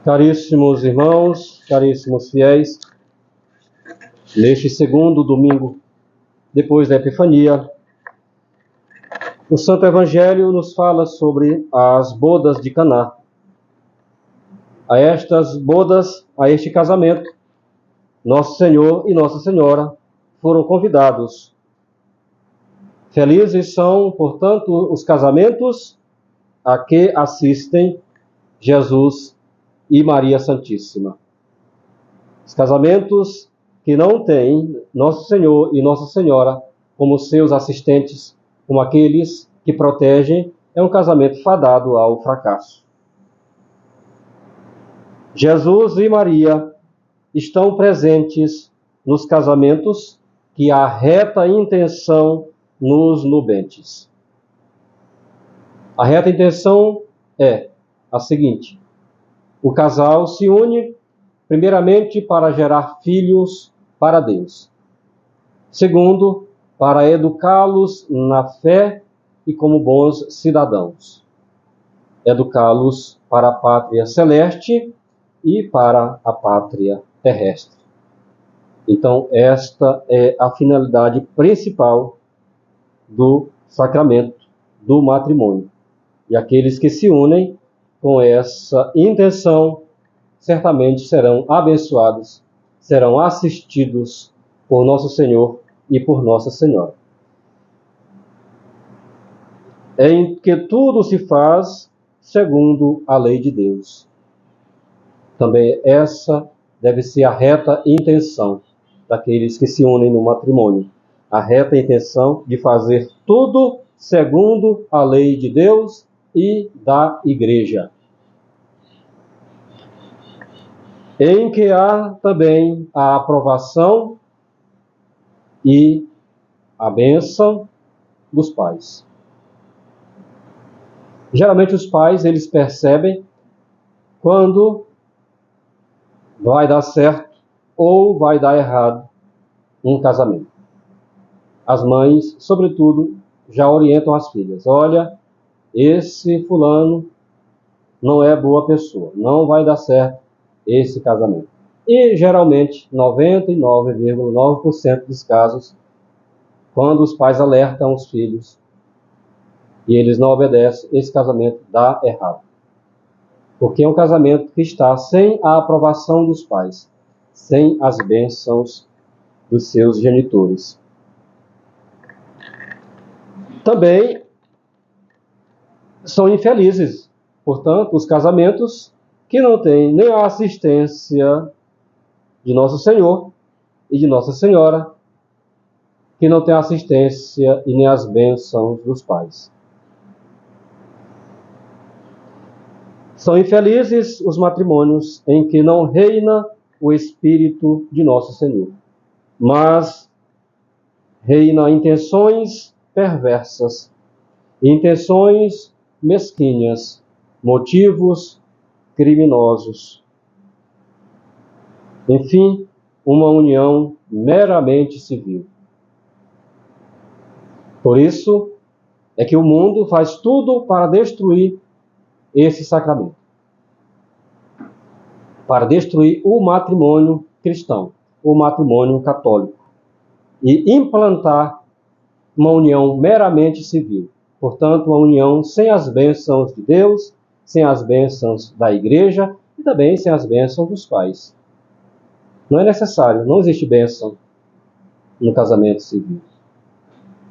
Caríssimos irmãos, caríssimos fiéis, neste segundo domingo depois da Epifania, o Santo Evangelho nos fala sobre as bodas de Caná. A estas bodas, a este casamento, Nosso Senhor e Nossa Senhora foram convidados. Felizes são, portanto, os casamentos a que assistem Jesus e Maria Santíssima. Os casamentos que não têm Nosso Senhor e Nossa Senhora como seus assistentes, como aqueles que protegem, é um casamento fadado ao fracasso. Jesus e Maria estão presentes nos casamentos que a reta intenção nos nubentes. A reta intenção é a seguinte: o casal se une primeiramente para gerar filhos para Deus. Segundo, para educá-los na fé e como bons cidadãos. Educá-los para a pátria celeste e para a pátria terrestre. Então, esta é a finalidade principal do sacramento do matrimônio. E aqueles que se unem com essa intenção certamente serão abençoados, serão assistidos por Nosso Senhor e por Nossa Senhora. Em que tudo se faz segundo a lei de Deus. Também essa deve ser a reta intenção daqueles que se unem no matrimônio. A reta intenção de fazer tudo segundo a lei de Deus e da Igreja. Em que há também a aprovação e a bênção dos pais. Geralmente os pais, eles percebem quando vai dar certo ou vai dar errado um casamento. As mães, sobretudo, já orientam as filhas. Olha, esse fulano não é boa pessoa, não vai dar certo esse casamento. E, geralmente, 99,9% dos casos, quando os pais alertam os filhos e eles não obedecem, esse casamento dá errado. Porque é um casamento que está sem a aprovação dos pais, sem as bênçãos dos seus genitores. Também são infelizes, portanto, os casamentos que não têm nem a assistência de Nosso Senhor e de Nossa Senhora, que não têm a assistência e nem as bênçãos dos pais. São infelizes os matrimônios em que não reina o Espírito de Nosso Senhor, mas reina intenções perversas, intenções mesquinhas, motivos criminosos. Enfim, uma união meramente civil. Por isso é que o mundo faz tudo para destruir esse sacramento, para destruir o matrimônio cristão, o matrimônio católico, e implantar uma união meramente civil. Portanto, uma união sem as bênçãos de Deus, sem as bênçãos da Igreja e também sem as bênçãos dos pais. Não é necessário, não existe bênção no casamento civil.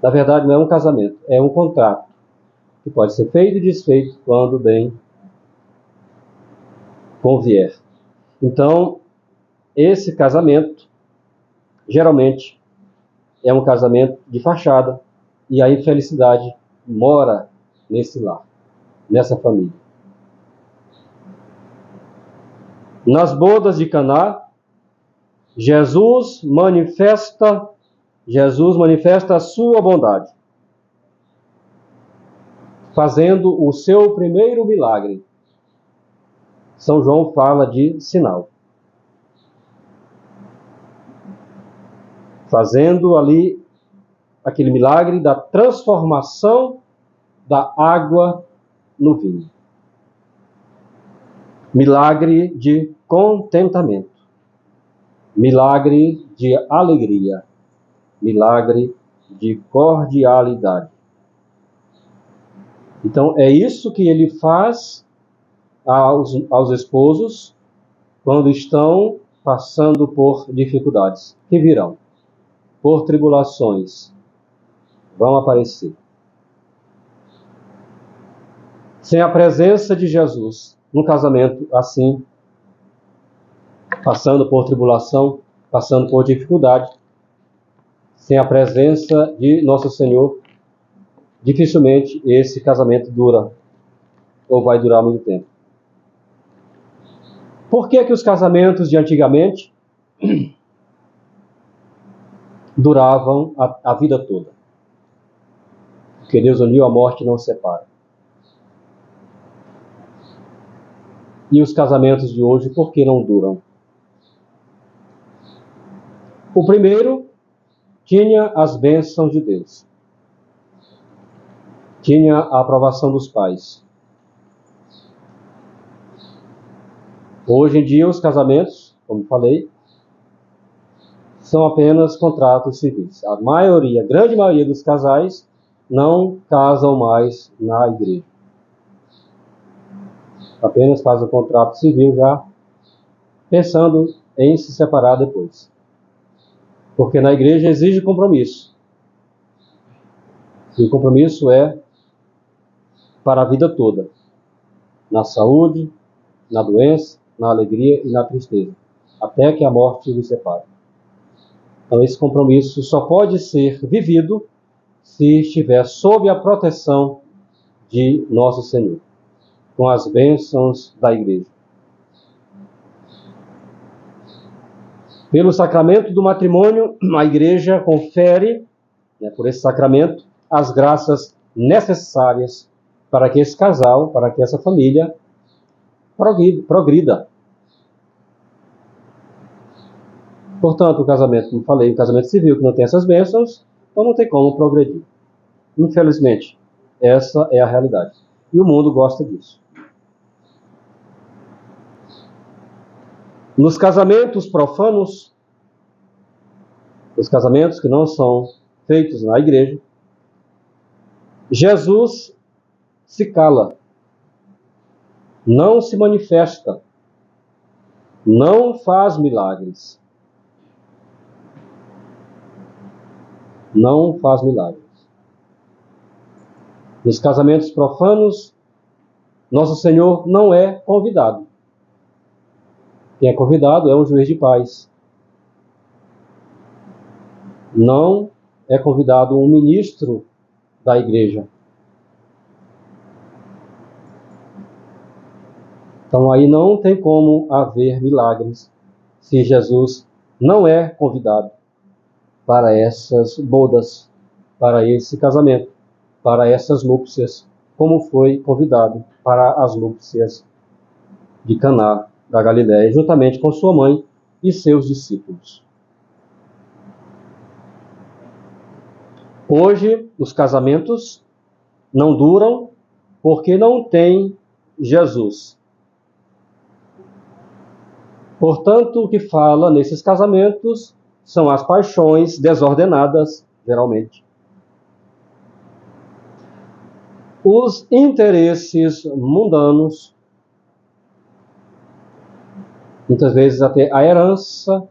Na verdade, não é um casamento, é um contrato que pode ser feito e desfeito quando bem convier. Então, esse casamento, geralmente, é um casamento de fachada e a infelicidade mora nesse lar, nessa família. Nas bodas de Caná, Jesus manifesta a sua bondade, fazendo o seu primeiro milagre. São João fala de sinal. Fazendo ali aquele milagre da transformação da água no vinho. milagre de contentamento, milagre de alegria, milagre de cordialidade. Então, é isso que ele faz aos esposos quando estão passando por dificuldades, que virão, por tribulações, vão aparecer. Sem a presença de Jesus no casamento assim, passando por tribulação, passando por dificuldade, sem a presença de Nosso Senhor, dificilmente esse casamento dura ou vai durar muito tempo. Por que os casamentos de antigamente duravam a vida toda? Porque Deus uniu, a morte não separa. E os casamentos de hoje, por que não duram? O primeiro tinha as bênçãos de Deus. Tinha a aprovação dos pais. Hoje em dia, os casamentos, como falei, são apenas contratos civis. A grande maioria dos casais não casam mais na igreja. Apenas faz o contrato civil já pensando em se separar depois. Porque na igreja exige compromisso. E o compromisso é para a vida toda. Na saúde, na doença, na alegria e na tristeza. Até que a morte os separe. Então esse compromisso só pode ser vivido se estiver sob a proteção de Nosso Senhor, com as bênçãos da igreja. Pelo sacramento do matrimônio, a igreja confere, por esse sacramento, as graças necessárias para que esse casal, para que essa família progrida. Portanto, o casamento, como falei, o casamento civil que não tem essas bênçãos, então não tem como progredir. Infelizmente, essa é a realidade. E o mundo gosta disso. Nos casamentos profanos, os casamentos que não são feitos na igreja, Jesus se cala, não se manifesta, não faz milagres. Não faz milagres. Nos casamentos profanos, Nosso Senhor não é convidado. Quem é convidado é um juiz de paz. Não é convidado um ministro da igreja. Então aí não tem como haver milagres se Jesus não é convidado para essas bodas, para esse casamento, para essas núpcias, como foi convidado para as núpcias de Caná da Galiléia, juntamente com sua mãe e seus discípulos. Hoje, os casamentos não duram porque não tem Jesus. Portanto, o que fala nesses casamentos são as paixões desordenadas, geralmente. Os interesses mundanos, muitas vezes até a herança,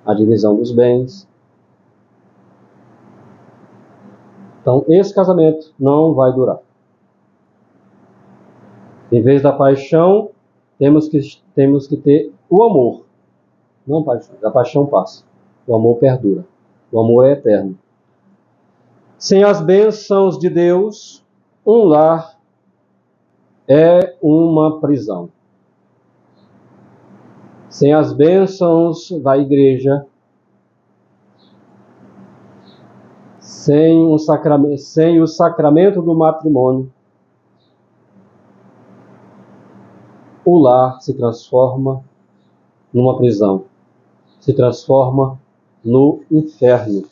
a divisão dos bens. Então, esse casamento não vai durar. Em vez da paixão, temos que ter o amor. Não paixão. A paixão passa. O amor perdura. O amor é eterno. Sem as bênçãos de Deus, um lar é uma prisão. Sem as bênçãos da igreja, sem o sacramento do matrimônio, o lar se transforma numa prisão, se transforma no inferno.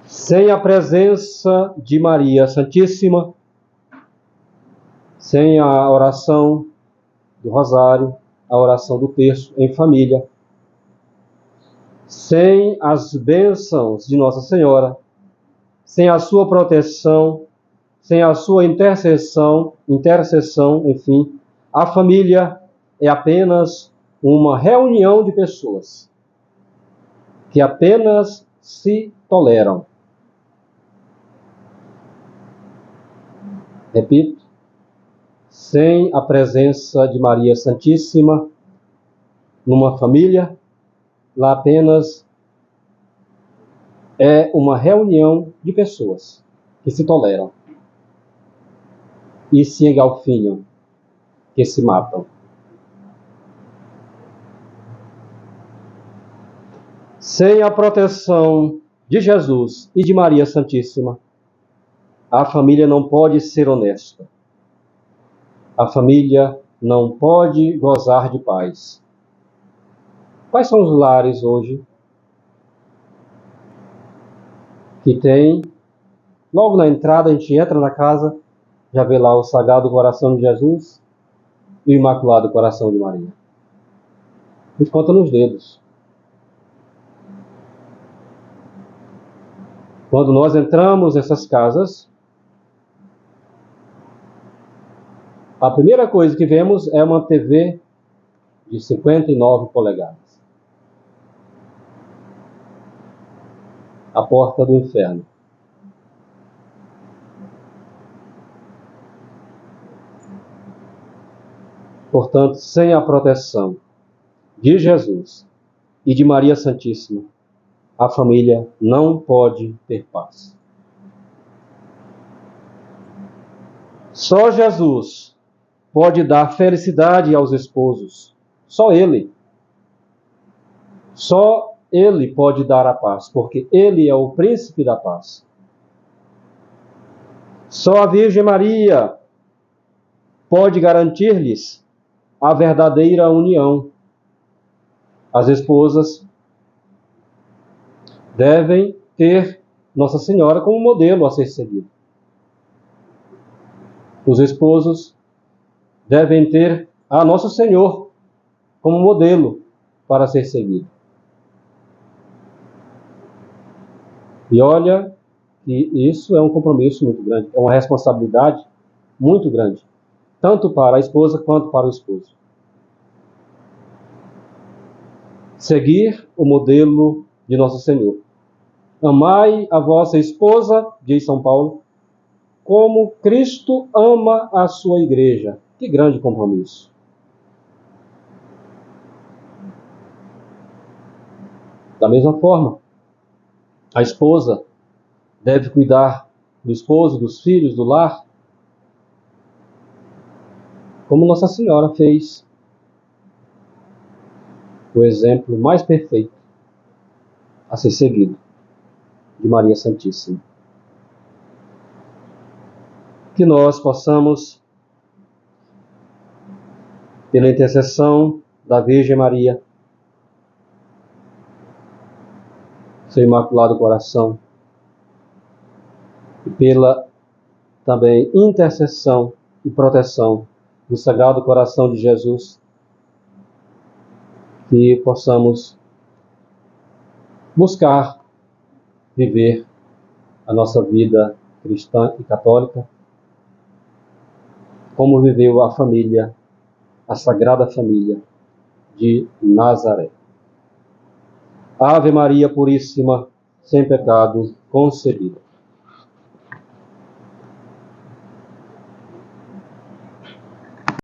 Sem a presença de Maria Santíssima, sem a oração do rosário, a oração do terço em família, sem as bênçãos de Nossa Senhora, sem a sua proteção, sem a sua intercessão, enfim, a família é apenas uma reunião de pessoas que apenas se toleram. Repito, sem a presença de Maria Santíssima numa família, lá apenas é uma reunião de pessoas que se toleram e se engalfinham, que se matam. Sem a proteção de Jesus e de Maria Santíssima, a família não pode ser honesta. A família não pode gozar de paz. Quais são os lares hoje que tem, logo na entrada, a gente entra na casa, já vê lá o Sagrado Coração de Jesus e o Imaculado Coração de Maria. A gente conta nos dedos. Quando nós entramos nessas casas, a primeira coisa que vemos é uma TV de 59 polegadas. A porta do inferno. Portanto, sem a proteção de Jesus e de Maria Santíssima, a família não pode ter paz. Só Jesus pode dar felicidade aos esposos. Só Ele. Só Ele pode dar a paz, porque Ele é o príncipe da paz. Só a Virgem Maria pode garantir-lhes a verdadeira união. As esposas devem ter Nossa Senhora como modelo a ser seguido. Os esposos devem ter a Nosso Senhor como modelo para ser seguido. E olha que isso é um compromisso muito grande, é uma responsabilidade muito grande, tanto para a esposa quanto para o esposo. Seguir o modelo de Nosso Senhor. Amai a vossa esposa, diz São Paulo, como Cristo ama a sua igreja. Que grande compromisso. Da mesma forma, a esposa deve cuidar do esposo, dos filhos, do lar, como Nossa Senhora fez. O exemplo mais perfeito a ser seguido de Maria Santíssima. Que nós possamos, pela intercessão da Virgem Maria, seu Imaculado Coração, e pela também intercessão e proteção do Sagrado Coração de Jesus, que possamos buscar viver a nossa vida cristã e católica, como viveu a família, a Sagrada Família de Nazaré. Ave Maria Puríssima, sem pecado concebida.